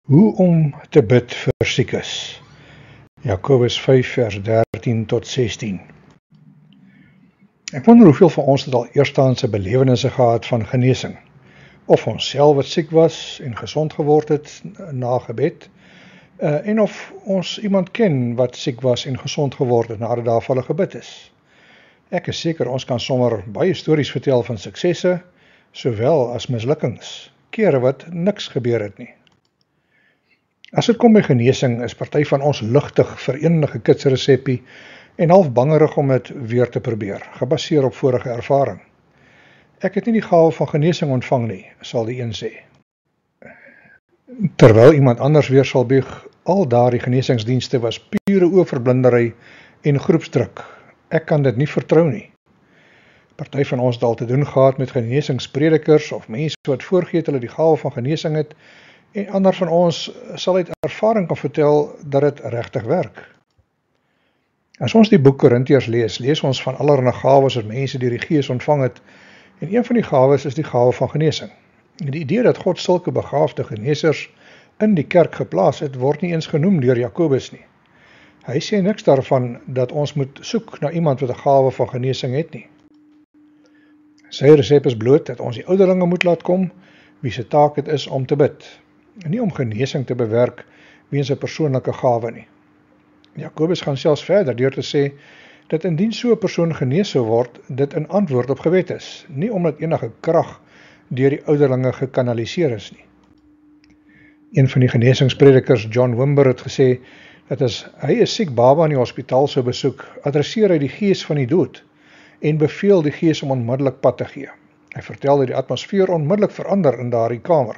Hoe om te bid vir siekes. Jakobus 5 vers 13 tot 16. Ek wonder hoeveel van ons het al eerstehandse belewennisse gehad van genesing, of ons self wat siek was en gesond geword het na gebed, en of ons iemand ken wat siek was en gesond geword het nadat daar vir hulle gebid is. Ek is seker ons kan sommer baie stories vertel van suksesse, sowel as mislukkings, kere wat niks gebeur het nie. As dit kom by genesing, is party van ons lugtig vir enige kitsresepie en half bangerig om dit weer te probeer, gebaseer op vorige ervaring. Ek het nie die gawe van genesing ontvang nie, sal die een sê. Terwyl iemand anders weer sal bieg, al daardie genesingsdienste was pure oorverblindery en groepsdruk. Ek kan dit nie vertrou nie. Party van ons het al te doen gehad met genesingspredikers of mense wat voorgee hulle die gawe van genesing het, en ander van ons sal uit ervaring kan vertel dat dit regtig werk. As ons die boek Korintiërs lees ons van allerlei gawes wat mense deur die Gees ontvang het, en een van die gawes is die gawe van genesing. En die idee dat God sulke begaafde genesers in die kerk geplaas het, word nie eens genoem deur Jakobus nie. Hy sê niks daarvan dat ons moet soek na iemand wat 'n gawe van genesing het nie. Sy resep is bloot dat ons die ouderlinge moet laat kom, wie se taak dit is om te bid, en nie om genesing te bewerk weens 'n persoonlike gawe nie. Jakobus gaan selfs verder deur te sê dat indien so 'n persoon genees sou word, dit in antwoord op gebed is, nie omdat enige krag deur die ouderlinge gekanaliseer is nie. Een van die genesingspredikers, John Wimber, het gesê dat as hy 'n siek baba in die hospitaal sou besoek, adresseer hy die gees van die dood en beveel die gees om onmiddellik pad te gee. Hy vertel dat die atmosfeer onmiddellik verander in daardie kamer.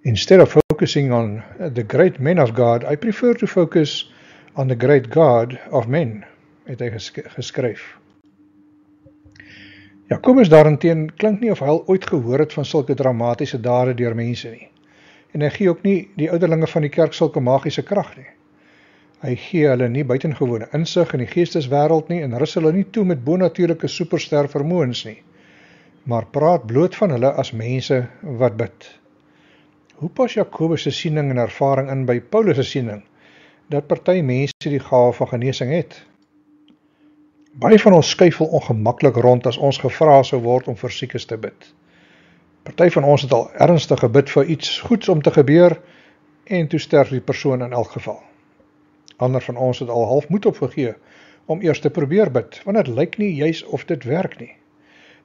Instead of focusing on the great men of God, I prefer to focus on the great God of men, het hy geskryf. Jakobus daarenteen klink nie of hy al ooit gehoor het van sulke dramatiese dade deur mense nie. En hy gee ook nie die ouderlinge van die kerk sulke magiese krag nie. Hy gee hulle nie buitengewone insig in die geesteswêreld nie en rus hulle nie toe met bonatuurlike superster vermoëns nie, maar praat bloot van hulle as mense wat bid. Hoe pas Jakobus se siening en ervaring in by Paulus se siening, dat party mense die gawe van genesing het? Baie van ons skuifel ongemaklik rond as ons gevra sou word om vir siekes te bid. Party van ons het al ernstig gebid vir iets goeds om te gebeur, en toe sterf die persoon in elk geval. Ander van ons het al half moed opgegee om eers te probeer bid, want dit lyk nie juis of dit werk nie.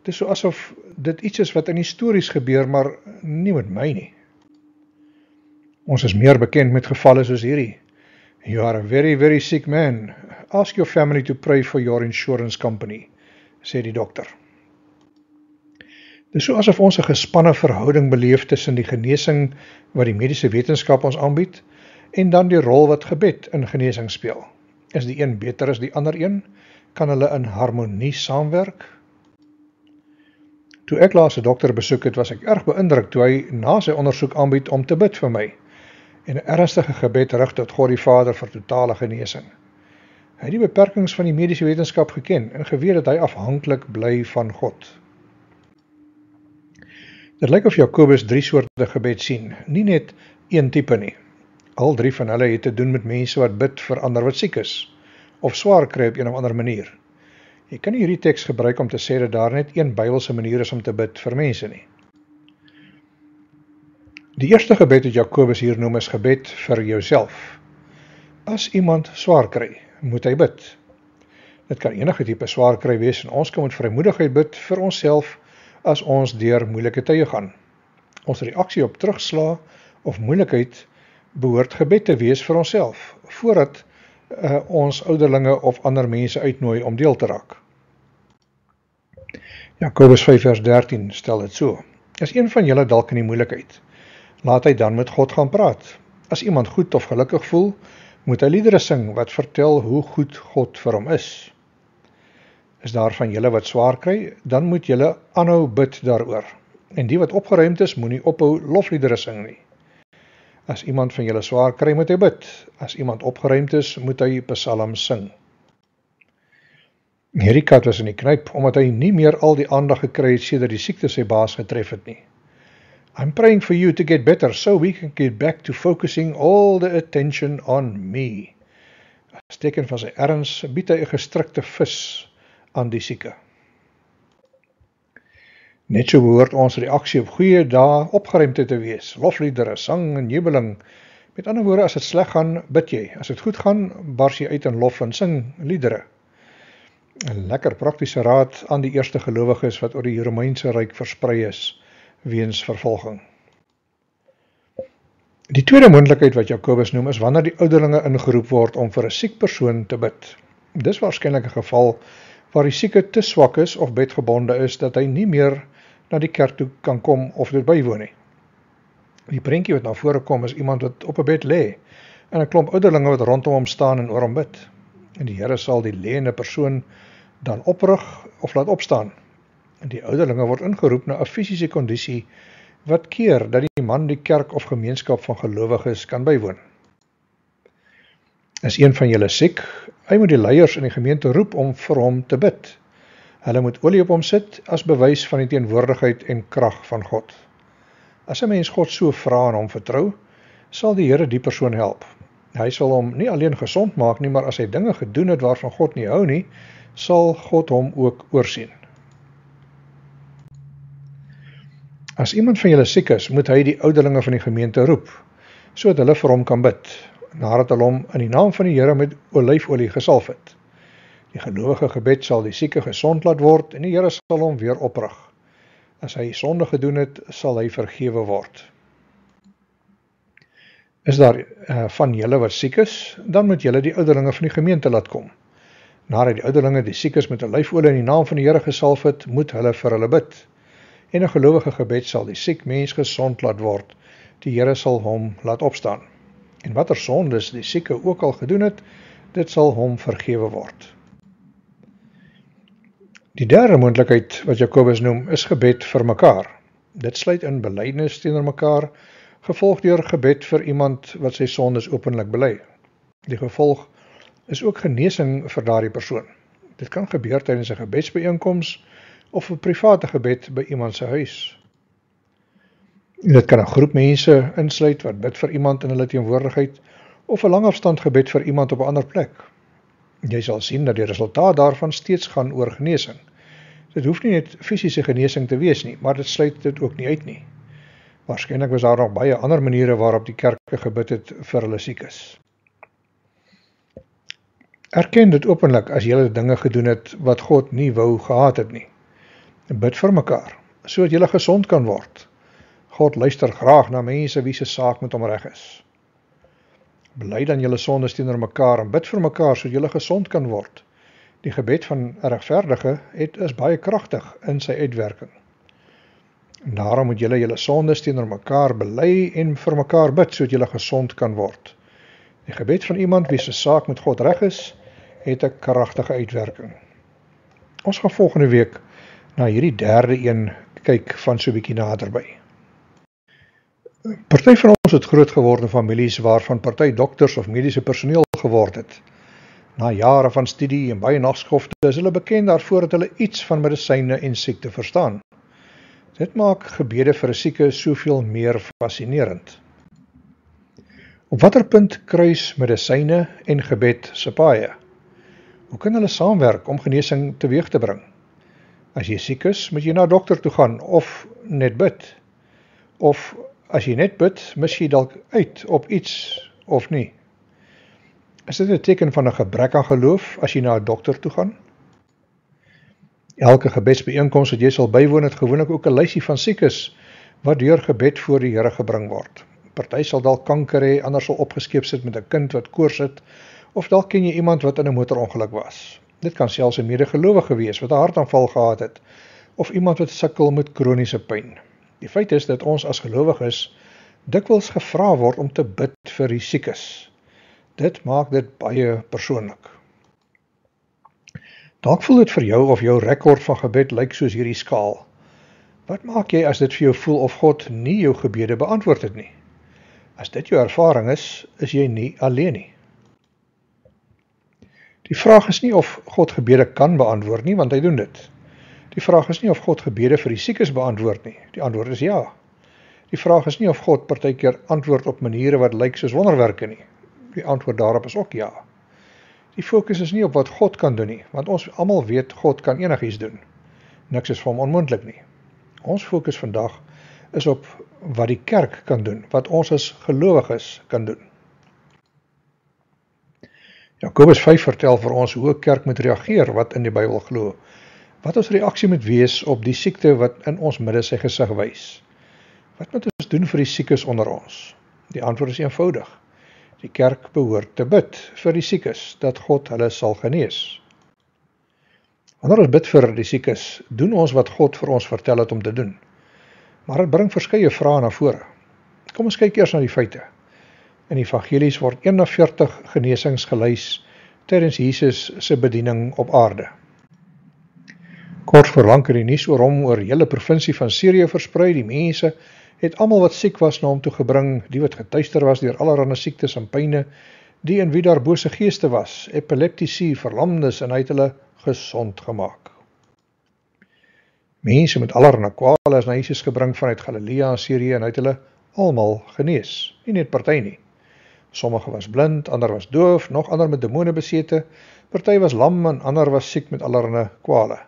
Dit is so asof dit iets is wat in histories gebeur, maar nie met my nie. Ons is meer bekend met gevalle soos hierdie. You are a very, very sick man. Ask your family to pray for your insurance company, sê die dokter. Dit is so asof ons 'n gespanne verhouding beleef tussen die genesing wat die mediese wetenskap ons aanbied, en dan die rol wat gebed in genesing speel. Is die een beter as die ander een? Kan hulle in harmonie saamwerk? Toe ek laas 'n dokter besoek het, was ek erg beïndruk toe hy na sy ondersoek aanbied om te bid vir my, en 'n ernstige gebed rig tot God die Vader vir totale genesing. Hy het die beperkings van die mediese wetenskap geken en geweet dat hy afhanklik bly van God. Dit lyk of Jakobus 3 soorte gebed sien, nie net een tipe nie. Al 3 van hulle het te doen met mense wat bid vir ander wat siek is, of swaar kry op een of ander manier. Jy kan nie hierdie teks gebruik om te sê dat daar net een Bybelse manier is om te bid vir mense nie. Die eerste gebed wat Jakobus hier noem is gebed vir jouself. As iemand swaar kry, moet hy bid. Dit kan enige tipe swaar kry wees en ons kan met vrymoedigheid bid vir onsself as ons deur moeilike tye gaan. Ons reaksie op terugslag of moeilikheid behoort gebed te wees vir onsself, voordat ons ouderlinge of ander mense uitnooi om deel te raak. Jakobus 5 vers 13 stel dit so: As een van julle dalk in die moeilikheid, laat hy dan met God gaan praat. As iemand goed of gelukkig voel, moet hy liedere sing wat vertel hoe goed God vir hom is. Is daar van julle wat swaar kry, dan moet julle aanhou bid daaroor. En die wat opgeruimd is, moenie ophou lofliedere sing nie. As iemand van julle swaar kry, moet hy bid. As iemand opgeruimd is, moet hy psalms sing. Hierdie kat was in die knyp, omdat hy nie meer al die aandag gekry het sedert die siekte sy baas getref het nie. I'm praying for you to get better so we can get back to focusing all the attention on me. As teken van sy erns bied hy 'n gestrikte vis aan die sieke. Net so behoort ons reaksie op goeie dae opgeruimd te wees, lofliedere, sang en jubeling. Met ander woorde, as dit sleg gaan, bid jy. As dit goed gaan, bars jy uit in lof en sing liedere. 'n Lekker praktiese raad aan die eerste gelowiges wat oor die Romeinse ryk versprei is weens vervolging. Die tweede moontlikheid wat Jakobus noem is wanneer die ouderlinge ingeroep word om vir 'n siek persoon te bid. Dis waarskynlik 'n geval waar die sieke te swak is of bedgebonde is dat hy nie meer na die kerk toe kan kom of dit bywoon nie. Die prentjie wat na vore kom is iemand wat op 'n bed lê en 'n klomp ouderlinge wat rondom hom staan en oor hom bid. En die Here sal die lêende persoon dan oprig of laat opstaan. En die ouderlinge word ingeroep na 'n fisiese kondisie wat keer dat die man die kerk of gemeenskap van gelowiges kan bywoon. Is een van julle siek, hy moet die leiers in die gemeente roep om vir hom te bid. Hulle moet olie op hom sit as bewys van die teenwoordigheid en krag van God. As 'n mens God so vra en hom vertrou, sal die Here die persoon help. Hy sal hom nie alleen gesond maak nie, maar as hy dinge gedoen het waarvan God nie hou nie, sal God hom ook oorsien. As iemand van julle siek is, moet hy die ouderlinge van die gemeente roep, sodat hulle vir hom kan bid, nadat hulle hom in die naam van die Here met olyfolie gesalf het. Die gelowige gebed sal die sieke gesond laat word en die Here sal hom weer oprig. As hy sonde gedoen het, sal hy vergewe word. Is daar van julle wat siek is, dan moet julle die ouderlinge van die gemeente laat kom. Nadat die ouderlinge die siekes met olyfolie in die naam van die Here gesalf het, moet hulle vir hulle bid. En 'n gelowige gebed sal die siek mens gesond laat word. Die Here sal hom laat opstaan. En watter sondes die sieke ook al gedoen het, dit sal hom vergewe word. Die derde moontlikheid wat Jakobus noem, is gebed vir mekaar. Dit sluit in belydenis teenoor mekaar, gevolg deur gebed vir iemand wat sy sondes openlik bely. Die gevolg is ook genesing vir daardie persoon. Dit kan gebeur tydens 'n gebedsbyeenkoms of 'n private gebed by iemand se huis. Dit kan 'n groep mense insluit wat bid vir iemand in hulle teenwoordigheid of 'n langafstand gebed vir iemand op 'n ander plek. Jy sal sien dat die resultaat daarvan steeds gaan oor genesing. Dit hoef nie net fisiese genesing te wees nie, maar dit sluit dit ook nie uit nie. Waarskynlik was daar nog baie ander maniere waarop die kerke gebid het vir hulle siekes. Erken dit openlik as julle dinge gedoen het wat God nie wou gehad het nie. Bid vir mekaar, sodat julle gesond kan word. God luister graag na mense wie se saak met hom reg is. Bely dan julle sondes teenoor mekaar en bid vir mekaar sodat julle gesond kan word. Die gebed van 'n regverdige is baie kragtig in sy uitwerking. En daarom moet julle sondes teenoor mekaar bely en vir mekaar bid sodat julle gesond kan word. Die gebed van iemand wie se saak met God reg is, het 'n kragtige uitwerking. Ons gaan volgende week na hierdie derde een kyk van so 'n bietjie naderby. Party van ons het groot geworde families waarvan party dokters of mediese personeel geword het. Na jare van studie en baie nagskofte is hulle bekend daarvoor dat hulle iets van medisyne en siekte verstaan. Dit maak gebede vir 'n sieke soveel meer fascinerend. Op watter punt kruis medisyne en gebed se paaie? Hoe kan hulle saamwerk om genesing teweeg te bring? As jy siek is, moet jy na 'n dokter toe gaan of net bid. Of as jy net bid, mis jy dalk uit op iets of nie. Is dit 'n teken van 'n gebrek aan geloof as jy na 'n dokter toe gaan? Elke gebedsbyeenkoms wat jy sal bywoon het gewoonlik ook 'n lysie van siekes wat deur gebed voor die Here gebring word. Party sal dalk kanker hê, ander sal opgeskeep sit met 'n kind wat koors het, of dalk ken jy iemand wat in 'n motorongeluk was. Dit kan selfs 'n medegelowige wees wat 'n hartaanval gehad het, of iemand wat sukkel met kroniese pyn. Die feit is dat ons as gelowiges dikwels gevra word om te bid vir die siekes. Dit maak dit baie persoonlik. Dalk voel dit vir jou of jou rekord van gebed lyk soos hierdie skaal. Wat maak jy as dit vir jou voel of God nie jou gebede beantwoord het nie? As dit jou ervaring is jy nie alleen nie. Die vraag is nie of God gebede kan beantwoord nie, want hy doen dit. Die vraag is nie of God gebede vir die siekes beantwoord nie. Die antwoord is ja. Die vraag is nie of God partykeer antwoord op maniere wat lyk soos wonderwerke nie. Die antwoord daarop is ook ja. Die fokus is nie op wat God kan doen nie, want ons almal weet God kan enigiets doen. Niks is vir hom onmoontlik nie. Ons fokus vandag is op wat die kerk kan doen, wat ons as gelowiges kan doen. Jakobus 5 vertel vir ons hoe 'n kerk moet reageer wat in die Bybel glo. Wat ons reaksie moet wees op die siekte wat in ons midde sy gesig wys. Wat moet ons doen vir die siekes onder ons? Die antwoord is eenvoudig. Die kerk behoort te bid vir die siekes, dat God hulle sal genees. Wanneer ons bid vir die siekes, doen ons wat God vir ons vertel het om te doen. Maar dit bring verskeie vrae na vore. Kom ons kyk eers na die feite. In die evangelies word 41 genesings gelys tydens Jesus se bediening op aarde. Kort voor lank het die nuus oor hom oor die hele provinsie van Sirië versprei. Die mense het almal wat siek was na hom toe gebring, die wat getuister was deur allerlei siektes en pyne, die in wie daar bose geeste was, epileptici, verlamdes, en hy het hulle gesond gemaak. Mense met allerlei kwale is na Jesus gebring vanuit Galilea en Sirië en hy het hulle almal genees, nie net party nie. Sommige was blind, ander was doof, nog ander met demone besete, party was lam en ander was siek met allerlei kwale.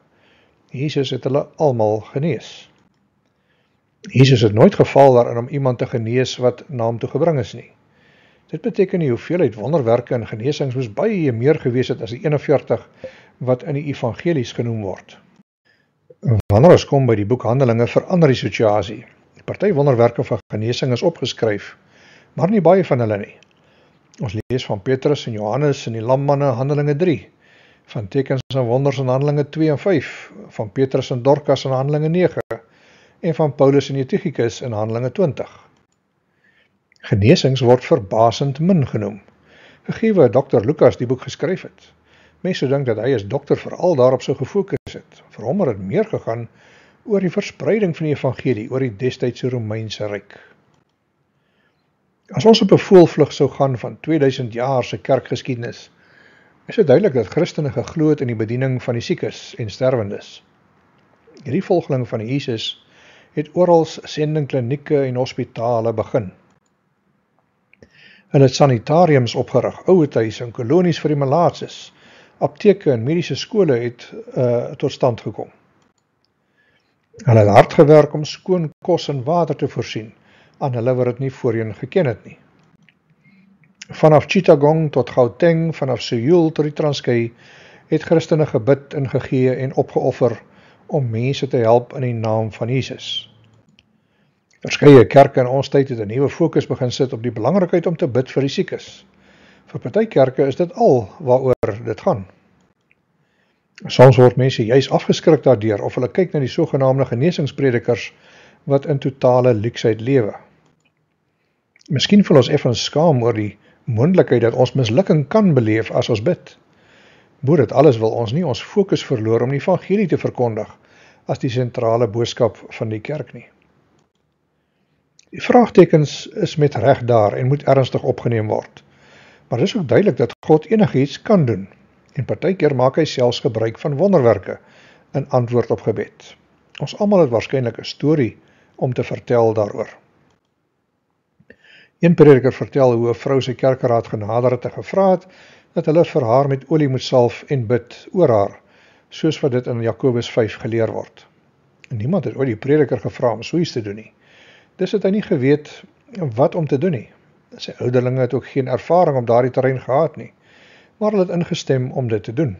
Jesus het hulle almal genees. Jesus het nooit geval daarin om iemand te genees wat na hom toe gebring is nie. Dit beteken die hoeveelheid wonderwerke en genesings moes baie meer gewees het as die 41 wat in die evangelies genoem word. Wanneer ons kom by die boek Handelinge, verander die situasie. Party wonderwerke van genesing is opgeskryf, maar nie baie van hulle nie. Ons lees van Petrus en Johannes in die lammanne Handelinge 3, van tekens en wonders in Handelinge 2 en 5, van Petrus en Dorcas in Handelinge 9, en van Paulus en Tychicus in Handelinge 20. Genesings word verbasend min genoem, gegee Dr. Lukas die boek geskryf het. Mense dink dat hy as dokter veral daarop sou gefokus het. Vir hom het dit meer gegaan oor die verspreiding van die evangelie oor die destydse Romeinse ryk. As ons op 'n voëlvlug sou gaan van 2000 jaar se kerkgeskiedenis, is dit duidelik dat Christene geglo het in die bediening van die siekes en sterwendes. Hierdie volgeling van Jesus het oral sendingklinieke en hospitale begin. Hulle het sanitariums opgerig, ouerhuise en kolonies vir die malaatses, apteke en mediese skole het tot stand gekom. Hulle het hard gewerk om skoon kos en water te voorsien aan hulle wat dit nie voorheen geken het nie. Vanaf Chittagong tot Gauteng, vanaf Seoul tot die Transkei, het Christene gebid en gegee en opgeoffer om mense te help in die naam van Jesus. Verskeie kerke in ons tyd het 'n nuwe fokus begin sit op die belangrikheid om te bid vir die siekes. Vir party kerke is dit al waaroor dit gaan. Soms word mense juis afgeskrik daardeur of hulle kyk na die sogenaamde genesingspredikers wat in totale luksheid lewe. Miskien voel ons effens skaam oor die moontlikheid dat ons mislukking kan beleef as ons bid. Bo dit alles wil ons nie ons fokus verloor om die evangelie te verkondig as die sentrale boodskap van die kerk nie. Die vraagtekens is met reg daar en moet ernstig opgeneem word. Maar dis ook duidelik dat God enigiets kan doen en partykeer maak hy selfs gebruik van wonderwerke in antwoord op gebed. Ons almal het waarskynlik 'n storie om te vertel daaroor. Een prediker vertel hoe 'n vrou sy kerkeraad genader het en gevra het dat hulle vir haar met olie moet salf en bid oor haar, soos wat dit in Jakobus 5 geleer word. En niemand het ooit die prediker gevra om so iets te doen nie. Dis het hy nie geweet wat om te doen nie. Sy ouderlinge het ook geen ervaring op daardie terrein gehad nie, maar hulle het ingestem om dit te doen.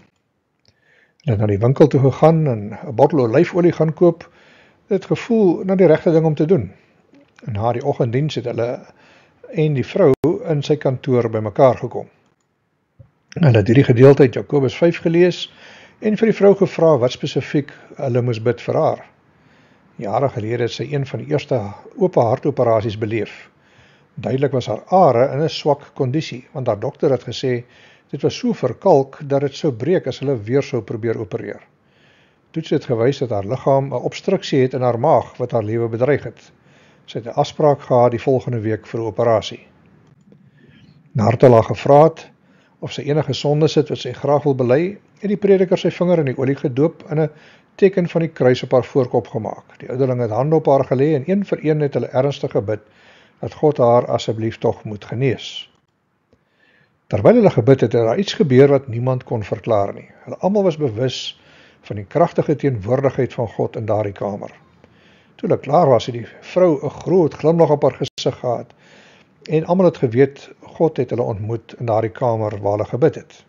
Hulle het na die winkel toe gegaan en 'n bottel olyfolie gaan koop, het gevoel na die regte ding om te doen. En na die oggenddiens het hulle en die vrou in sy kantoor bymekaar gekom. Hulle het hierdie gedeelte uit Jakobus 5 gelees en vir die vrou gevra wat spesifiek hulle moes bid vir haar. Jare gelede het sy een van die eerste ope hartoperasies beleef. Duidelik was haar are in 'n swak kondisie, want haar dokter het gesê dit was so verkalk dat dit sou breek as hulle weer sou probeer opereer. Toets het gewys dat haar liggaam 'n obstruksie het in haar maag wat haar lewe bedreig het. Sy het 'n afspraak gehad die volgende week vir 'n operasie. Nadat hulle haar gevra het of sy enige sonde sit wat sy graag wil bely, het die prediker sy vinger in die olie gedoop en 'n teken van die kruis op haar voorkop gemaak. Die ouderlinge het hande op haar gelê en een vir een het hulle ernstig gebid dat God haar asseblief tog moet genees. Terwyl hulle gebid het, daar iets gebeur wat niemand kon verklaar nie. Hulle almal was bewus van die kragtige teenwoordigheid van God in daardie kamer. Toe hulle klaar was, het die vrou 'n groot glimlag op haar gesig gehad en almal het geweet God het hulle ontmoet in daardie kamer waar hulle gebid het.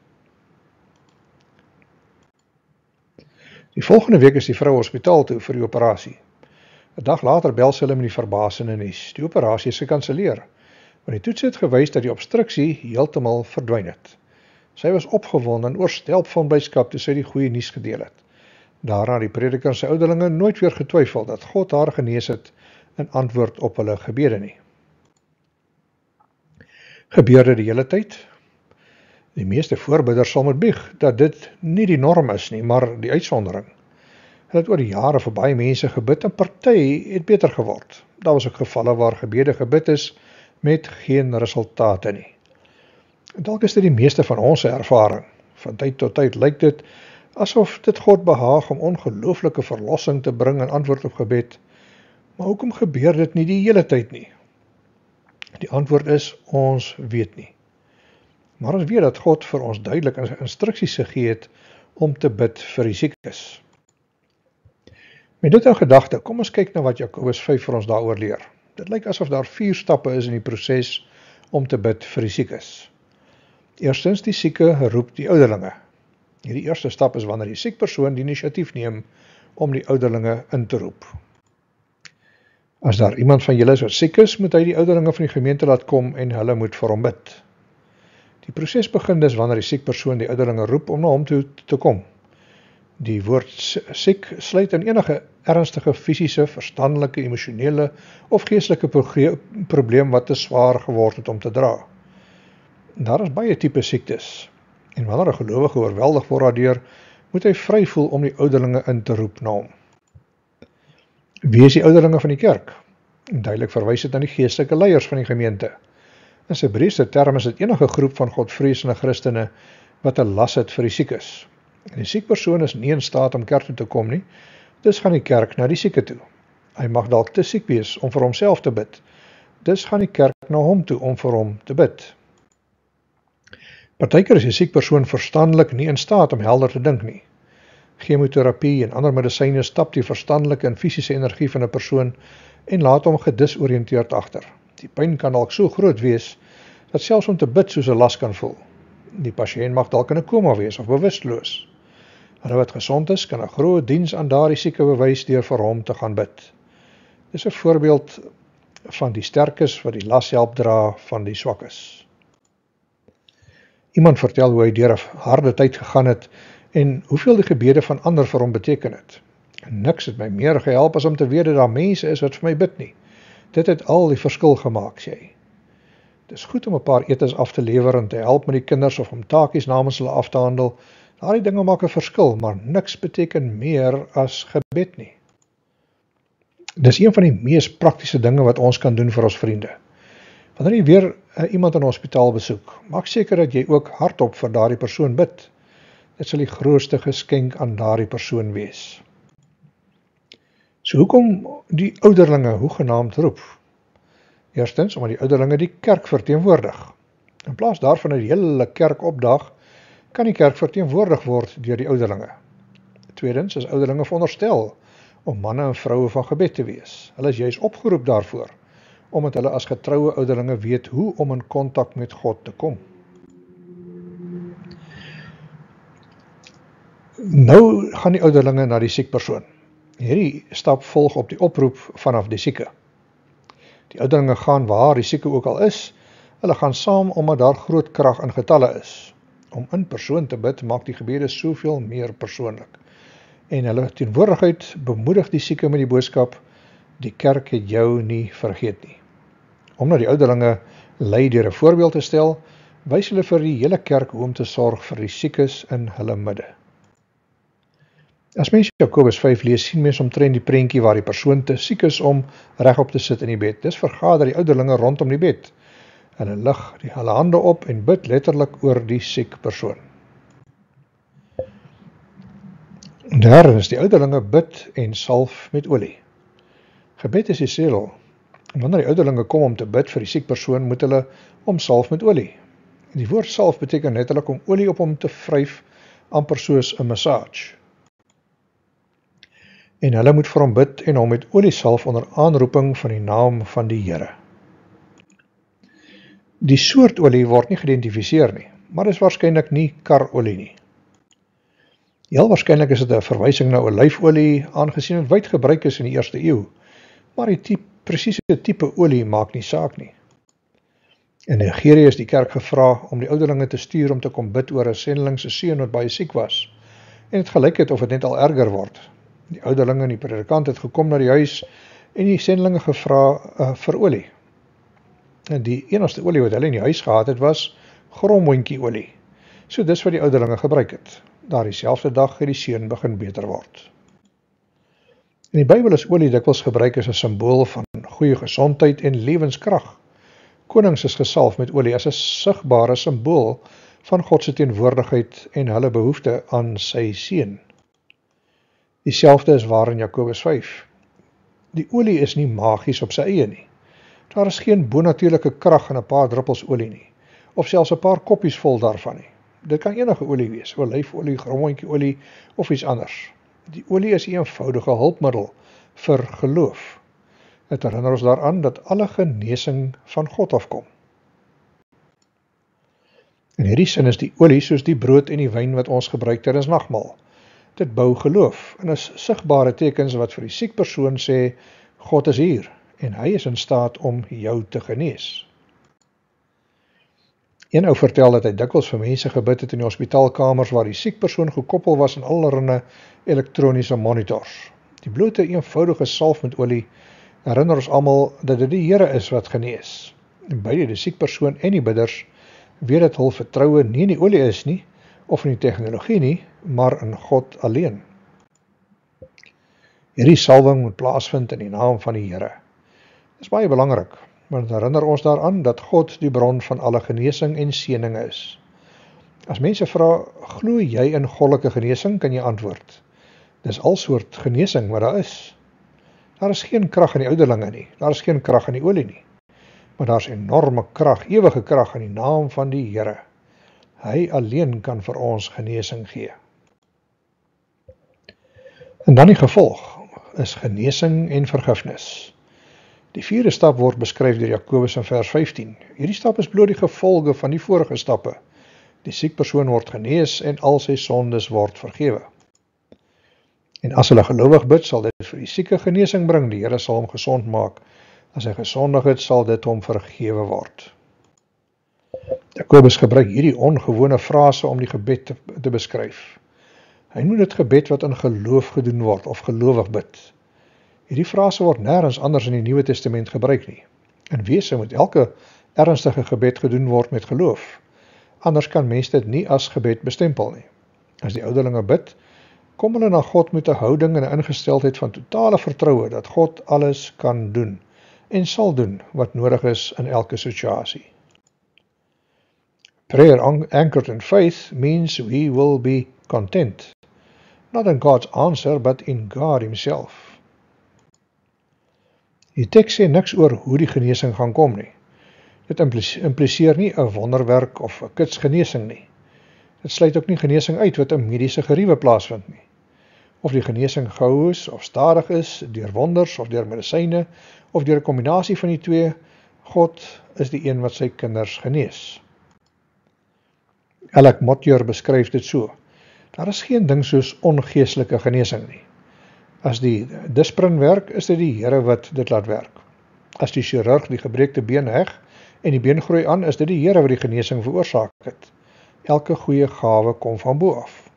Die volgende week is die vrou hospitaal toe vir die operasie. 'n Dag later bel sy hulle met die verbasende nuus. Die operasie is gekanselleer, want die toets het gewys dat die obstruksie heeltemal verdwyn het. Sy was opgewonde en oorstelp van blydskap toe sy die goeie nuus gedeel het. Daarna het die prediker en sy ouderlinge nooit weer getwyfel dat God haar genees het in antwoord op hulle gebede nie. Gebeurde die hele tyd? Die meeste voorbidders sal moet bieg dat dit nie die norm is nie, maar die uitsondering. Hulle het oor die jare vir baie mense gebid en party het beter geword. Daar was ook gevalle waar gebede gebid is met geen resultate nie. Dalk is dit die meeste van ons ervaring. Van tyd tot tyd lyk dit asof dit God behaag om ongelooflike verlossing te bring in antwoord op gebed, maar hoekom gebeur dit nie die hele tyd nie? Die antwoord is, ons weet nie. Maar ons weet dat God vir ons duidelik instruksies gegee het om te bid vir die siekes. Met dit in gedagte, kom ons kyk na wat Jakobus 5 vir ons daaroor leer. Dit lyk asof daar 4 stappe is in die proses om te bid vir die siekes. Eerstens, die sieke roep die ouderlinge. Hierdie eerste stap is wanneer die siek persoon die inisiatief neem om die ouderlinge in te roep. As daar iemand van julle wat siek is, moet hy die ouderlinge van die gemeente laat kom en hulle moet vir hom bid. Die proses begin dus wanneer die siek persoon die ouderlinge roep om na hom toe te kom. Die woord siek sluit in enige ernstige fisiese, verstandelike, emosionele of geestelike probleem wat te swaar geword het om te dra. Daar is baie tipe siektes, en wanneer 'n gelowige oorweldig word daardeur, moet hy vry voel om die ouderlinge in te roep na hom. Wie is die ouderlinge van die kerk? Duidelik verwys dit aan die geestelike leiers van die gemeente. In sy Hebreëse term is dit enige groep van godvreesende Christene wat 'n las het vir die siekes. En die siek persoon is nie in staat om kerk toe te kom nie, dus gaan die kerk na die sieke toe. Hy mag dalk te siek wees om vir homself te bid, dus gaan die kerk na hom toe om vir hom te bid. Partykeer is die siek persoon verstandelik nie in staat om helder te dink nie. Chemoterapie en ander medisyne stap die verstandelike en fisiese energie van 'n persoon en laat hom gedisoriënteerd agter. Die pyn kan dalk so groot wees dat selfs om te bid soos 'n las kan voel. Die pasiënt mag dalk in 'n koma wees of bewusteloos. Hulle wat gesond is, kan 'n groot diens aan daardie sieke bewys deur vir hom te gaan bid. Dis 'n voorbeeld van die sterkes wat die las help dra van die swakkes. Iemand vertel hoe hy deur 'n harde tyd gegaan het en hoeveel die gebede van ander vir hom beteken het. Niks het my meer gehelp as om te weet dat daar mense is wat vir my bid nie. Dit het al die verskil gemaak, sê hy. Dit is goed om 'n paar etes af te lewer en te help met die kinders of om taakies namens hulle af te handel. Daardie dinge maak 'n verskil, maar niks beteken meer as gebed nie. Dis een van die mees praktiese dinge wat ons kan doen vir ons vriende. Wanneer jy weer iemand in 'n hospitaal besoek, maak seker dat jy ook hardop vir daardie persoon bid. Dit sal die grootste geskenk aan daardie persoon wees. So hoekom die ouderlinge hoegenaamd roep? Eerstens, omdat die ouderlinge die kerk verteenwoordig. In plaas daarvan dat die hele kerk opdag, kan die kerk verteenwoordig word deur die ouderlinge. Tweedens is ouderlinge veronderstel om manne en vroue van gebed te wees. Hulle is juis opgeroep daarvoor, omdat hulle as getroue ouderlinge weet hoe om in kontak met God te kom. Nou gaan die ouderlinge na die siek persoon. Hierdie stap volg op die oproep vanaf die sieke. Die ouderlinge gaan waar die sieke ook al is, hulle gaan saam omdat daar groot krag in getalle is. Om in persoon te bid maak die gebede soveel meer persoonlik. En hulle teenwoordigheid bemoedig die sieke met die boodskap, die kerk het jou nie vergeet nie. Omdat die ouderlinge lei deur 'n voorbeeld te stel, wys hulle vir die hele kerk hoe om te sorg vir die siekes in hulle midde. As mens Jakobus 5 lees, sien mens omtrent die prentjie waar die persoon te siek is om regop te sit in die bed. Dis vergader die ouderlinge rondom die bed. Hulle lig hulle hande op en bid letterlik oor die siek persoon. Derdens, die ouderlinge bid en salf met olie. Gebed is die sedel. Wanneer die ouderlinge kom om te bid vir die siek persoon, moet hulle omsalf met olie. Die woord salf beteken letterlik om olie op hom te vryf, amper soos 'n massage. En hulle moet vir hom bid en hom met olie salf onder aanroeping van die naam van die Here. Die soort olie word nie geïdentifiseer nie, maar is waarskynlik nie karolie nie. Heel waarskynlik is dit 'n verwysing na olyfolie, aangesien dit wyd gebruik is in die 1ste eeu, maar die presiese tipe olie maak nie saak nie. In Nigerië is die kerk gevra om die ouderlinge te stuur om te kom bid oor 'n sendeling se seun wat baie siek was, en het gelyk het of dit net al erger word. Die ouderlinge en die predikant het gekom na die huis en die sendelinge gevra vir olie. En die enigste olie wat hulle in die huis gehad het was gromhondjie-olie. So dis wat die ouderlinge gebruik het. Daardie selfde dag het die seun begin beter word. In die Bybel is olie dikwels gebruik as 'n simbool van goeie gesondheid en lewenskrag. Konings is gesalf met olie as 'n sigbare simbool van God se teenwoordigheid en hulle behoefte aan sy seun. Dieselfde is waar in Jakobus 5. Die olie is nie magies op sy eie nie. Daar is geen bonatuurlike krag in 'n paar druppels olie nie, of selfs 'n paar koppies vol daarvan nie. Dit kan enige olie wees, olyfolie, gromhondjie-olie of iets anders. Die olie is 'n eenvoudige hulpmiddel vir geloof. Dit herinner ons daaraan dat alle genesing van God afkom. In hierdie sin is die olie soos die brood en die wyn wat ons gebruik tydens nagmaal. Dit bou geloof en is sigbare tekens wat vir die siek persoon sê, God is hier en hy is in staat om jou te genees. Een ou vertel dat hy dikwels vir mense gebid het in die hospitaalkamers waar die siek persoon gekoppel was aan allerlei elektroniese monitors. Die blote eenvoudige salf met olie herinner ons almal dat dit die Here is wat genees. En beide die siek persoon en die bidders weet dat hul vertroue nie in die olie is nie, of in die tegnologie nie, maar in God alleen. Hierdie salwing moet plaasvind in die naam van die Here. Dit is baie belangrik, want dit herinner ons daaraan dat God die bron van alle genesing en seëning is. As mense vra, glo jy in goddelike genesing, kan jy antwoord. Dis al soort genesing wat daar is. Daar is geen krag in die ouderlinge nie, daar is geen krag in die olie nie. Maar daar is enorme krag, ewige krag in die naam van die Here. Hy alleen kan vir ons genesing gee. En dan die gevolg is genesing en vergifnis. Die 4de stap word beskryf deur Jakobus in vers 15. Hierdie stap is bloot die gevolge van die vorige stappe. Die siek persoon word genees en al sy sondes word vergewe. En as hulle gelowig bid, sal dit vir die sieke genesing bring. Die Here sal hom gesond maak. As hy gesondig het, sal dit hom vergewe word. Jakobus gebruik hierdie ongewone frase om die gebed te beskryf. Hy noem dit gebed wat in geloof gedoen word, of gelowig bid. Hierdie frase word nêrens anders in die Nuwe Testament gebruik nie. In wese moet elke ernstige gebed gedoen word met geloof. Anders kan mense dit nie as gebed bestempel nie. As die ouderlinge bid, kom hulle na God met 'n houding en 'n ingesteldheid van totale vertroue dat God alles kan doen en sal doen wat nodig is in elke situasie. Prayer anchored in faith means we will be content, not in God's answer, but in God himself. Die teks sê niks oor hoe die genesing gaan kom nie. Dit impliseer nie 'n wonderwerk of 'n kitsgenesing nie. Dit sluit ook nie genesing uit wat in mediese geriewe plaasvind nie. Of die genesing gou is of stadig is, deur wonders of deur medisyne, of deur 'n kombinasie van die twee, God is die een wat sy kinders genees. Alec Motyer beskryf dit so. Daar is geen ding soos ongeestelike genesing nie. As die disprin werk, is dit die Here wat dit laat werk. As die chirurg die gebreekte been heg en die been groei aan, is dit die Here wat die genesing veroorsaak het. Elke goeie gawe kom van bo af.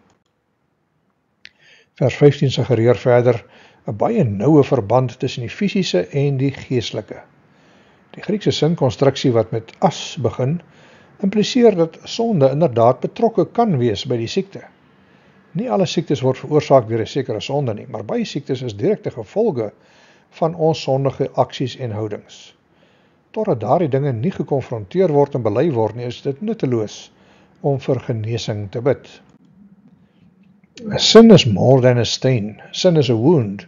Vers 15 suggereer verder 'n baie noue verband tussen die fisiese en die geestelike. Die Griekse sinkonstruksie wat met as begin, impliseer dat sonde inderdaad betrokke kan wees by die siekte. Nie alle siektes word veroorsaak deur 'n sekere sonde nie, maar baie siektes is direkte gevolge van ons sondige aksies en houdings. totdat daardie dinge nie gekonfronteer word en bely word nie, is dit nutteloos om vir genesing te bid. Sin is more than a stain. Sin is a wound.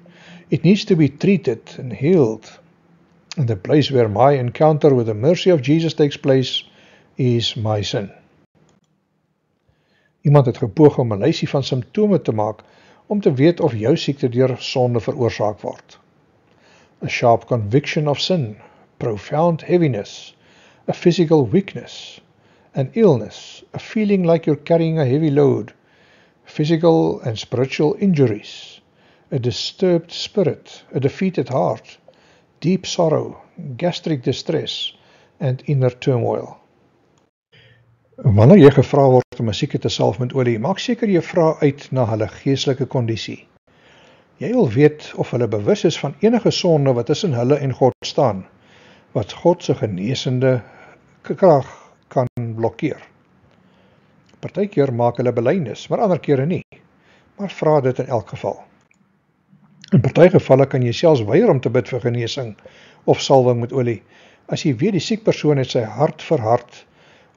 It needs to be treated and healed. And the place where my encounter with the mercy of Jesus takes place is my sin. Iemand het gepoog om 'n lysie van simptome te maak om te weet of jou siekte deur sonde veroorsaak word. A sharp conviction of sin, profound heaviness, a physical weakness, an illness, a feeling like you're carrying a heavy load, physical and spiritual injuries, a disturbed spirit, a defeated heart, deep sorrow, gastric distress, and inner turmoil. Wanneer jy gevra word om 'n sieke te salf met olie, maak seker jy vra uit na hulle geestelike kondisie. Jy wil weet of hulle bewus is van enige sonde wat tussen hulle en God staan, wat God se genesende krag kan blokkeer. Partykeer maak hulle belydenis, maar ander kere nie. Maar vra dit in elk geval. In party gevalle kan jy selfs weier om te bid vir genesing of salwing met olie, as jy weet die siek persoon het sy hart verhard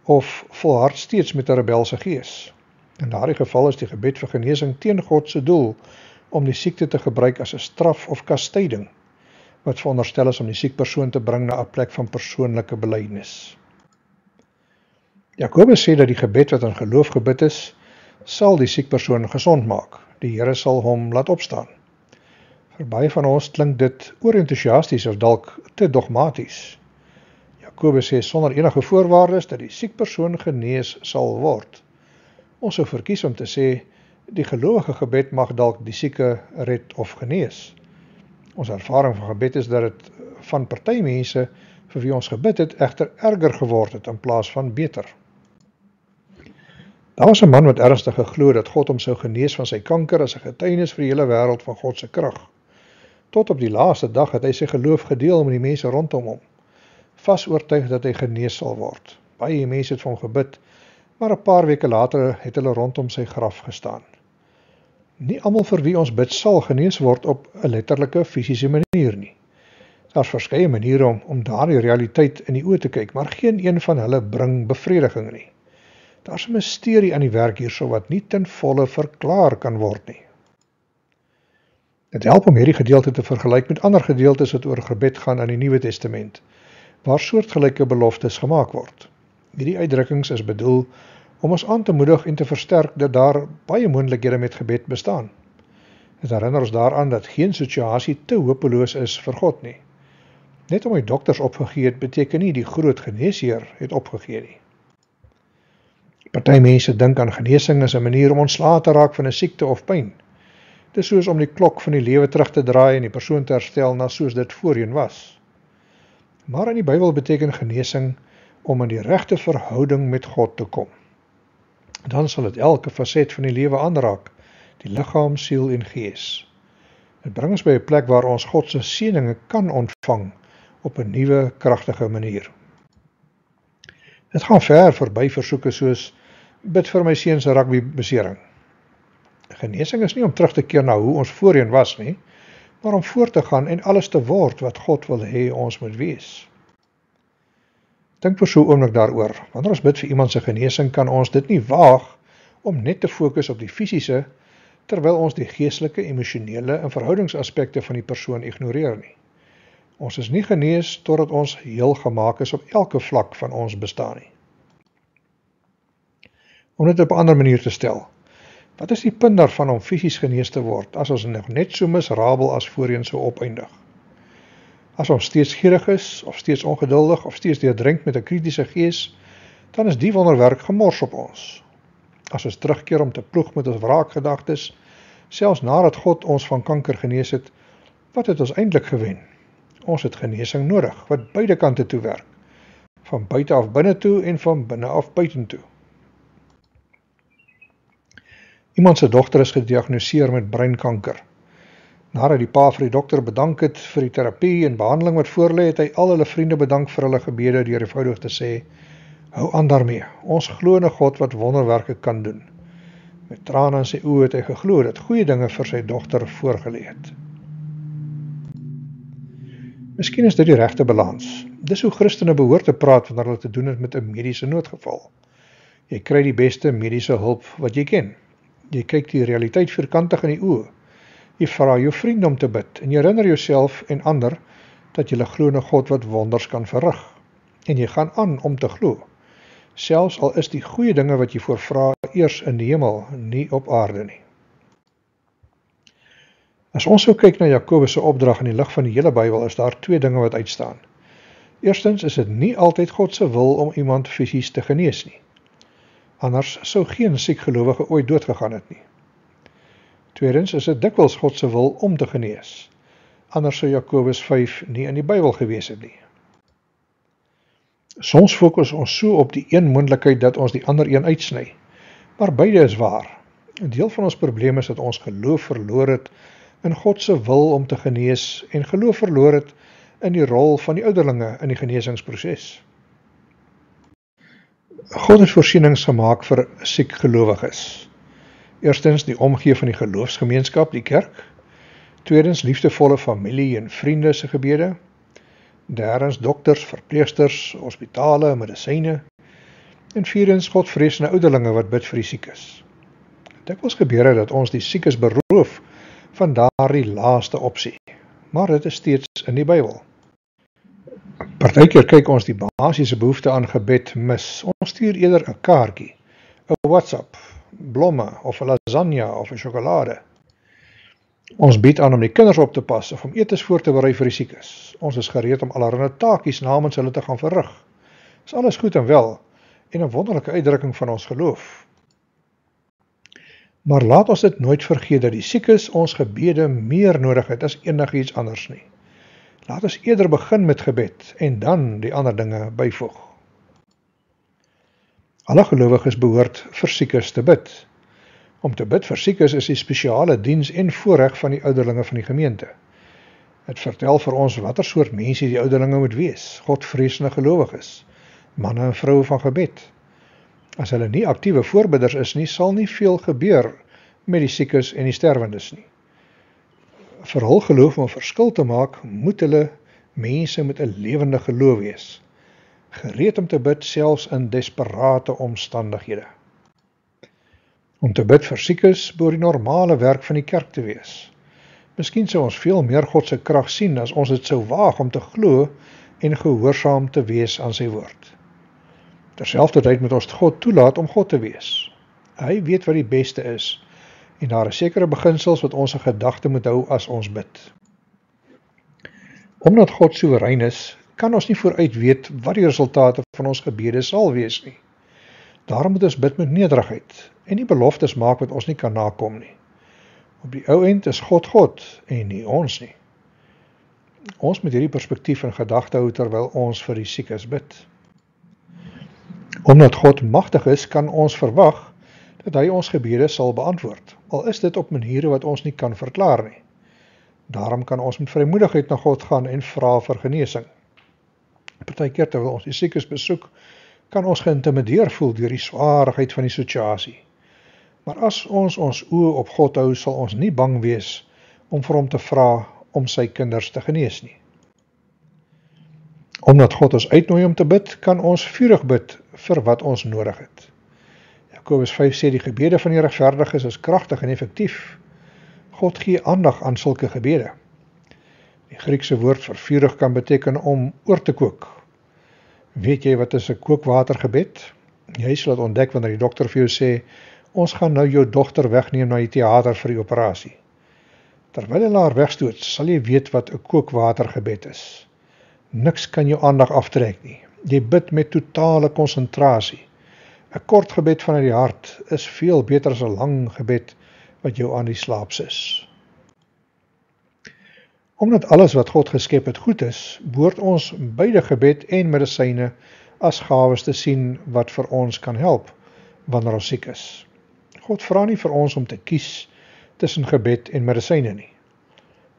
of volhard steeds met 'n rebelse gees. In daardie geval is die gebed vir genesing teen God se doel om die siekte te gebruik as 'n straf of kastyding, wat veronderstel is om die siek persoon te bring na 'n plek van persoonlike belydenis. Jakobus sê dat die gebed wat in geloof gebid is, sal die siek persoon gesond maak. Die Here sal hom laat opstaan. Vir baie van ons klink dit oorentoesiasties of dalk te dogmaties. Jakobus sê sonder enige voorwaardes dat die siek persoon genees sal word. Ons sou verkies om te sê, die gelowige gebed mag dalk die sieke red of genees. Ons ervaring van gebed is dat dit van party mense vir wie ons gebid het, egter erger geword het in plaas van beter. Daar was 'n man wat ernstig geglo dat God hom sou genees van sy kanker as 'n getuienis vir die hele wêreld van God se krag. Tot op die laaste dag het hy sy geloof gedeel met die mense rondom hom, vas oortuig dat hy genees sal word. Baie mense het vir hom gebid, maar 'n paar weke later het hulle rondom sy graf gestaan. Nie almal vir wie ons bid sal genees word op 'n letterlike fisiese manier nie. Daar's verskeie maniere om daardie realiteit in die oë te kyk, maar geen een van hulle bring bevrediging nie. Daar's 'n misterie aan die werk hierso wat nie ten volle verklaar kan word nie. Dit help om hierdie gedeelte te vergelyk met ander gedeeltes wat oor gebed gaan in die Nuwe Testament, waar soortgelyke beloftes gemaak word. Hierdie uitdrukkings is bedoel om ons aan te moedig en te versterk dat daar baie moontlikhede met gebed bestaan. Dit herinner ons daaraan dat geen situasie te hopeloos is vir God nie. Net om die dokters opgegee het, beteken nie die groot geneesheer het opgegee nie. Party mense dink aan genesing as 'n manier om ontslae te raak van 'n siekte of pyn. Dit is soos om die klok van die lewe terug te draai en die persoon te herstel na soos dit voorheen was. Maar in die Bybel beteken genesing om in die regte verhouding met God te kom. Dan sal dit elke faset van die lewe aanraak, die liggaam, siel en gees. Dit bring ons by 'n plek waar ons God se seëninge kan ontvang op 'n nuwe, kragtige manier. Dit gaan ver verby versoeke soos bid vir my seun se rugby besering. Genesing is nie om terug te keer na hoe ons voorheen was nie, maar om voort te gaan en alles te word wat God wil hê ons moet wees. Dink vir so 'n oomblik daaroor. Wanneer ons bid vir iemand se genesing, kan ons dit nie waag om net te fokus op die fisiese, terwyl ons die geestelike, emosionele en verhoudingsaspekte van die persoon ignoreer nie. Ons is nie genees totdat ons heel gemaak is op elke vlak van ons bestaan nie. Om dit op 'n ander manier te stel, wat is die punt daarvan om fisies genees te word, as ons nog net so miserabel as voorheen sou opeindig? As ons steeds gierig is, of steeds ongeduldig, of steeds deurdrink met 'n kritiese gees, dan is die wonderwerk gemors op ons. As ons terugkeer om te ploeg met ons wraakgedagtes, selfs nadat God ons van kanker genees het, wat het ons eintlik gewen? Ons het genesing nodig, wat beide kante toe werk, van buite af binne toe en van binne af buitentoe. Iemand se dogter is gediagnoseer met breinkanker. Nadat die pa vir die dokter bedank het vir die terapie en behandeling wat voorlê, het hy al hulle vriende bedank vir hulle gebede deur eenvoudig te sê, hou aan daarmee, ons glo in 'n God wat wonderwerke kan doen. Met trane in sy oë het hy geglo dat goeie dinge vir sy dogter voorgelê het. Miskien is dit die regte balans. Dis hoe Christene behoort te praat wanneer hulle te doen het met 'n mediese noodgeval. Jy kry die beste mediese hulp wat jy ken. Jy kyk die realiteit vierkantig in die oë. Jy vra jou vriende om te bid en jy herinner jouself en ander dat jy glo in 'n God wat wonders kan verrig. En jy gaan aan om te glo. Selfs al is die goeie dinge wat jy voorvra eers in die hemel, nie op aarde nie. As ons so kyk na Jakobus se opdrag in die lig van die hele Bybel, is daar twee dinge wat uitstaan. Eerstens is dit nie altyd God se wil om iemand fisies te genees nie. Anders sou geen siek gelowige ooit doodgegaan het nie. Tweedens is dit dikwels God se wil om te genees. Anders sou Jakobus 5 nie in die Bybel gewees het nie. Soms fokus ons so op die een moontlikheid dat ons die ander een uitsny, maar beide is waar. 'n Deel van ons probleem is dat ons geloof verloor het in God se wil om te genees en geloof verloor het in die rol van die ouderlinge in die genesingsproses. God het voorsienings gemaak vir siek gelowiges. Eerstens die omgee van die geloofsgemeenskap, die kerk. Tweedens liefdevolle familie en vriende se gebede. Derdens dokters, verpleegsters, hospitale, medisyne. En vierdens godvreesende ouderlinge wat bid vir die siekes. Dikwels gebeur dit dat ons die siekes beroof van daardie laaste opsie, maar dit is steeds in die Bybel. Partykeer kyk ons die basiese behoefte aan gebed mis. Ons stuur eerder 'n kaartjie, 'n WhatsApp, blomme of 'n lasagne of 'n sjokolade. Ons bied aan om die kinders op te pas of om etes voor te berei vir die siekes. Ons is gereed om allerlei taakies namens hulle te gaan verrig. Dis alles goed en wel en 'n wonderlike uitdrukking van ons geloof. Maar laat ons dit nooit vergeet dat die siekes ons gebede meer nodig het as enigiets anders nie. Laat ons eerder begin met gebed en dan die ander dinge byvoeg. Alle gelowiges behoort vir siekes te bid. Om te bid vir siekes is die spesiale diens en voorreg van die ouderlinge van die gemeente. Het vertel vir ons watter soort mense die ouderlinge moet wees, godvreesende gelowiges, manne en vroue van gebed. As hulle nie aktiewe voorbidders is nie, sal nie veel gebeur met die siekes en die sterwendes nie. Vir hul geloof om 'n verskil te maak, moet hulle mense met 'n lewende geloof wees, gereed om te bid selfs in desperate omstandighede. Om te bid vir siekes behoort die normale werk van die kerk te wees. Miskien sou ons veel meer God se krag sien as ons dit sou waag om te glo en gehoorsaam te wees aan sy woord. Terselfdertyd moet ons God toelaat om God te wees. Hy weet wat die beste is en daar is sekere beginsels wat ons in gedagte moet hou as ons bid. Omdat God soewerein is, kan ons nie vooruit weet wat die resultate van ons gebede sal wees nie. Daarom moet ons bid met nederigheid en nie beloftes maak wat ons nie kan nakom nie. Op die ou end is God God en nie ons nie. Ons moet hierdie perspektief in gedagte hou terwyl ons vir die siekes bid. Omdat God magtig is, kan ons verwag dat hy ons gebede sal beantwoord, al is dit op maniere wat ons nie kan verklaar nie. Daarom kan ons met vrymoedigheid na God gaan en vra vir genesing. Partykeer terwyl ons die siekes besoek, kan ons geïntimideer voel deur die swaarheid van die situasie. Maar as ons oë op God hou, sal ons nie bang wees om vir hom te vra om sy kinders te genees nie. Omdat God ons uitnooi om te bid, kan ons vurig bid vir wat ons nodig het. Jakobus 5 sê die gebede van die regverdiges is kragtig en effektief. God gee aandag aan sulke gebede. Die Griekse woord vir vurig kan beteken om oor te kook. Weet jy wat is 'n kookwatergebed? Jy sal dit ontdek wanneer die dokter vir jou sê, ons gaan nou jou dogter wegneem na die teater vir die operasie. Terwyl hulle haar wegstoot, sal jy weet wat 'n kookwatergebed is. Niks kan jou aandag aftrek nie. Jy bid met totale konsentrasie. 'n Kort gebed vanuit die hart is veel beter as 'n lang gebed wat jou aan die slaap sis. Omdat alles wat God geskep het goed is, behoort ons beide gebed en medisyne as gawes te sien wat vir ons kan help wanneer ons siek is. God vra nie vir ons om te kies tussen gebed en medisyne nie.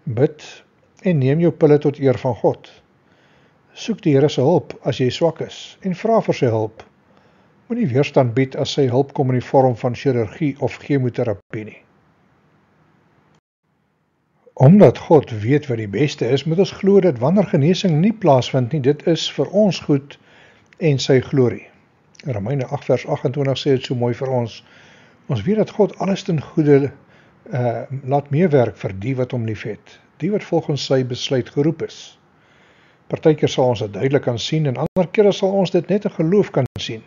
Bid en neem jou pille tot eer van God. Soek die Here se hulp as jy swak is en vra vir sy hulp. Moenie weerstand bied as sy hulp kom in die vorm van chirurgie of chemoterapie nie. Omdat God weet wat die beste is, moet ons glo dat wanneer genesing nie plaasvind nie, dit is vir ons goed en sy glorie. Romeine 8 vers 28 sê het so mooi vir ons. Ons weet dat God alles ten goede laat meewerk vir die wat hom lief het, die wat volgens sy besluit geroep is. Partykeer sal ons dit duidelik kan sien en ander kere sal ons dit net in geloof kan sien.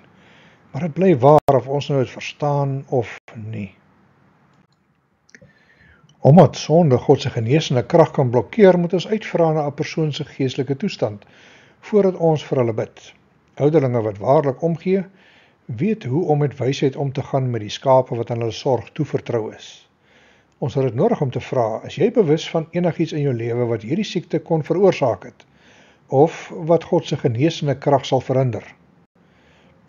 Maar dit bly waar of ons nou het verstaan of nie. Omdat sonde God se genesende krag kan blokkeer, moet ons uitvra na 'n persoon se geestelike toestand, voordat ons vir hulle bid. Ouderlinge wat waarlik omgee, weet hoe om met wysheid om te gaan met die skape wat aan hulle sorg toevertrou is. Ons het dit nodig om te vra, is jy bewus van enigiets in jou lewe wat hierdie siekte kon veroorsaak het, of wat God se genesende krag sal verhinder?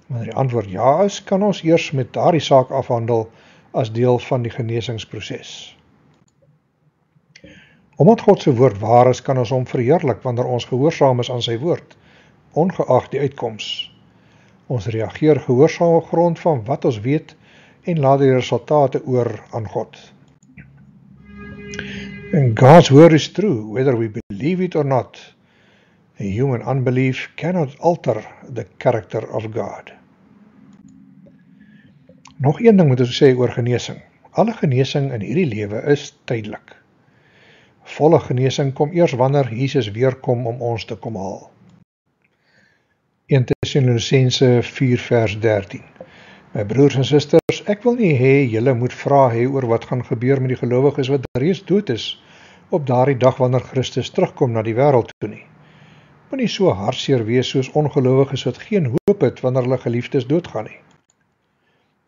Wanneer die antwoord ja is, kan ons eers met daardie saak afhandel as deel van die genesingsproses. Omdat God se woord waar is, kan ons hom verheerlik wanneer ons gehoorsaam is aan sy woord, ongeag die uitkoms. Ons reageer gehoorsaam op grond van wat ons weet en laat die resultate oor aan God. And God's word is true, whether we believe it or not. A human unbelief cannot alter the character of God. Nog een ding moet ons sê oor genesing. Alle genesing in hierdie lewe is tydelik. Volle genesing kom eers wanneer Jesus weer kom om ons te kom haal. 1 Tessalonisense 4 vers 13. My broers en susters, ek wil nie hê julle moet vra oor wat gaan gebeur met die gelowiges wat reeds dood is op daardie dag wanneer Christus terugkom na die wêreld toe nie. Moet nie so hartseer wees soos ongelowiges wat geen hoop het wanneer hulle geliefdes doodgaan nie.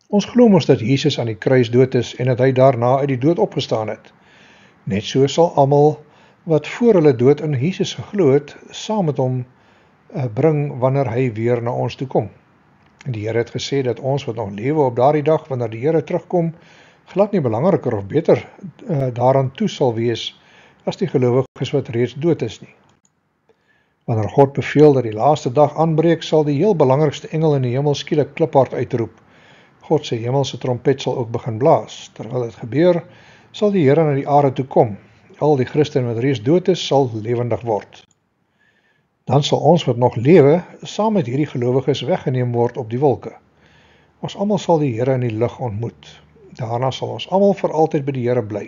Ons glo mos dat Jesus aan die kruis dood is en dat hy daarna uit die dood opgestaan het. Net so sal almal wat voor hulle dood in Jesus geglo het, saam met hom bring wanneer hy weer na ons toe kom. En die Here het gesê dat ons wat nog lewe op daardie dag wanneer die Here terugkom, glad nie belangriker of beter daaraan toe sal wees as die gelowiges wat reeds dood is nie. Wanneer God beveel dat die laaste dag aanbreek, sal die heel belangrikste engel in die hemel skielik kliphard uitroep. God se hemelse trompet sal ook begin blaas. Terwyl dit gebeur, sal die Here na die aarde toe kom. Al die Christene wat reeds dood is, sal lewendig word. Dan sal ons wat nog lewe, saam met hierdie gelowiges weggeneem word op die wolke. Ons almal sal die Here in die lug ontmoet. Daarna sal ons almal vir altyd by die Here bly.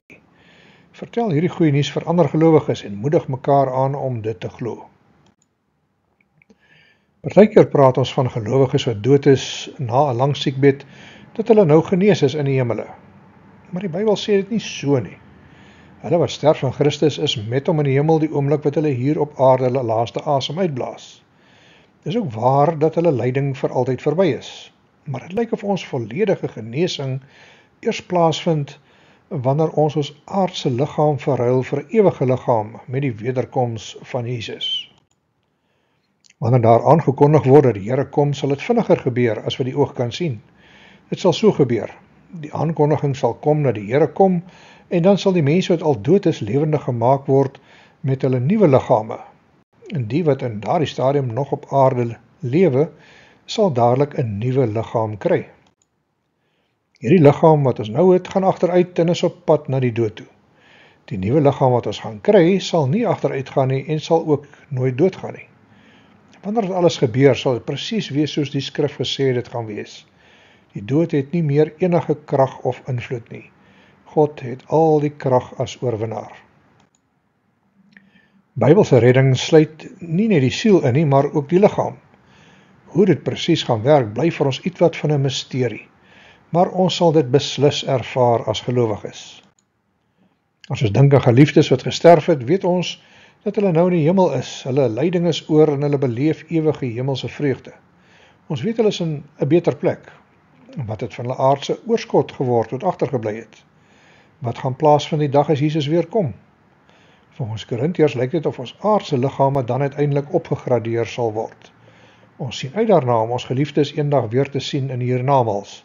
Vertel hierdie goeie nuus vir ander gelowiges en moedig mekaar aan om dit te glo. Partykeer praat ons van gelowiges wat dood is na 'n lang siekbed, dat hulle nou genees is in die hemele. Maar die Bybel sê dit nie so nie. Hulle wat sterf in Christus is met hom in die hemel die oomblik wat hulle hier op aarde hulle laaste asem uitblaas. Dit is ook waar dat hulle lyding vir altyd verby is. Maar dit lyk of ons volledige genesing eers plaasvind wanneer ons aardse liggaam verruil vir 'n ewige liggaam met die wederkoms van Jesus. Wanneer daar aangekondig word dat die Here kom, sal dit vinniger gebeur as wat die oog kan sien. Dit sal so gebeur. Die aankondiging sal kom dat die Here kom, en dan sal die mense wat al dood is lewendig gemaak word met hulle nuwe liggame. En die wat in daardie stadium nog op aarde lewe, sal dadelik 'n nuwe liggaam kry. Hierdie liggaam wat ons nou het, gaan agteruit en is op pad na die dood toe. Die nuwe liggaam wat ons gaan kry, sal nie agteruit gaan nie en sal ook nooit doodgaan nie. Wanneer dit alles gebeur, sal dit presies wees soos die skrif gesê dit gaan wees. Die dood het nie meer enige krag of invloed nie. God het al die krag as oorwinnaar. Bybelse redding sluit nie net die siel in nie, maar ook die liggaam. Hoe dit presies gaan werk, bly vir ons ietwat van 'n misterie, maar ons sal dit beslis ervaar as gelowiges. As ons dink aan geliefdes wat gesterf het, weet ons dat hulle nou in die hemel is, hulle lyding is oor en hulle beleef ewige hemelse vreugde. Ons weet hulle is in 'n beter plek. Wat het van hulle aardse oorskot geword wat agtergebly het? Wat gaan plaasvind die dag as Jesus weer kom? Volgens Korintiërs lyk dit of ons aardse liggame dan uiteindelik opgegradeer sal word. Ons sien uit daarna om ons geliefdes eendag weer te sien in die hiernamaals,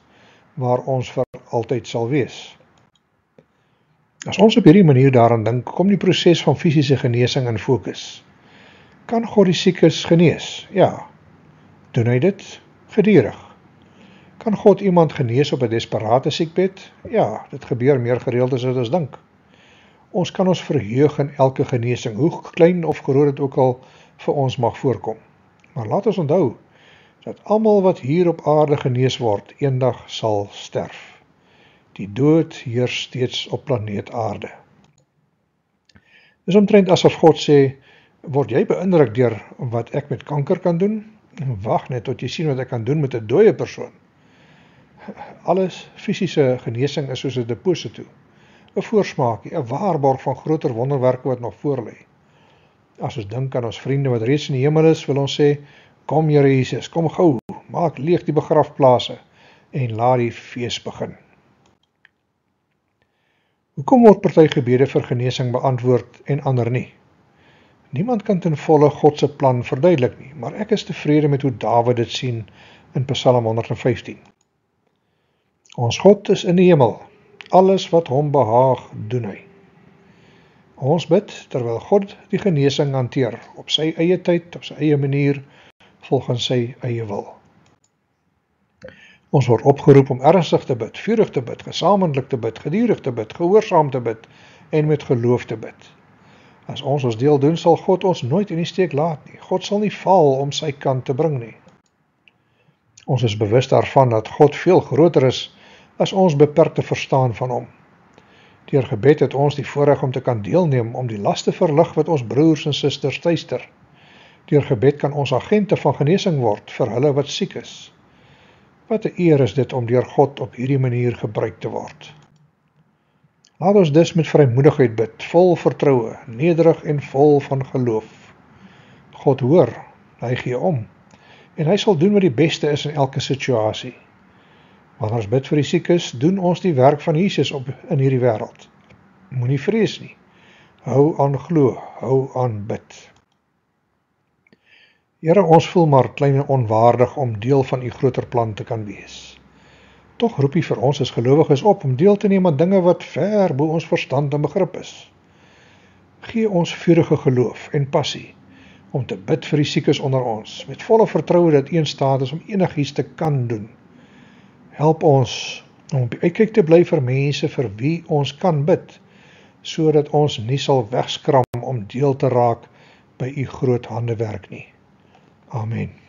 waar ons vir altyd sal wees. As ons op hierdie manier daaraan dink, kom die proses van fisiese genesing in fokus. Kan God die siekes genees? Ja. Doen hy dit? Gedurig. Kan God iemand genees op 'n desperate siekbed? Ja, dit gebeur meer gereeld as wat ons dink. Ons kan ons verheug in elke genesing, hoe klein of groot dit ook al vir ons mag voorkom. Maar laat ons onthou, dat almal wat hier op aarde genees word, eendag sal sterf. Die dood heers steeds op planeet aarde. Dis omtrent asof God sê, word jy beïndruk deur wat ek met kanker kan doen? Wag net tot jy sien wat ek kan doen met 'n dooie persoon. Alles fisiese genesing is soos 'n deposito, 'n voorsmaakie, 'n waarborg van groter wonderwerke wat nog voor lê. As ons dink aan ons vriende wat reeds in die hemel is, wil ons sê, kom Here Jesus, kom gou, maak leeg die begrafplase en laat die fees begin. Hoekom word party gebede vir genesing beantwoord en ander nie? Niemand kan ten volle God se plan verduidelik nie, maar ek is tevrede met hoe Dawid dit sien in Psalm 115. Ons God is in die hemel, alles wat hom behaag, doen hy. Ons bid terwyl God die genesing hanteer, op sy eie tyd, op sy eie manier, volgens sy eie wil. Ons word opgeroep om ernstig te bid, vurig te bid, gesamentlik te bid, gedurig te bid, gehoorsaam te bid en met geloof te bid. As ons deel doen, sal God ons nooit in die steek laat nie. God sal nie faal om sy kant te bring nie. Ons is bewus daarvan dat God veel groter is as ons beperkte verstaan van hom. Deur gebed het ons die voorreg om te kan deelneem om die las te verlig wat ons broers en susters tuister. Deur gebed kan ons agente van genesing word vir hulle wat siek is. Wat 'n eer is dit om deur God op hierdie manier gebruik te word. Laat ons dus met vrymoedigheid bid, vol vertroue, nederig en vol van geloof. God hoor, hy gee om, en hy sal doen wat die beste is in elke situasie. Wanneer ons bid vir die siekes, doen ons die werk van Jesus in hierdie wêreld. Moenie vrees nie. Hou aan glo, hou aan bid. Here, ons voel maar klein en onwaardig om deel van u groter plan te kan wees. Tog roep u vir ons as gelowiges op om deel te neem aan dinge wat ver bo ons verstand en begrip is. Gee ons vurige geloof en passie om te bid vir die siekes onder ons, met volle vertroue dat u in staat is om enigiets te kan doen. Help ons om op die uitkyk te bly vir mense vir wie ons kan bid, sodat ons nie sal wegskram om deel te raak by u groot handewerk nie. Amen.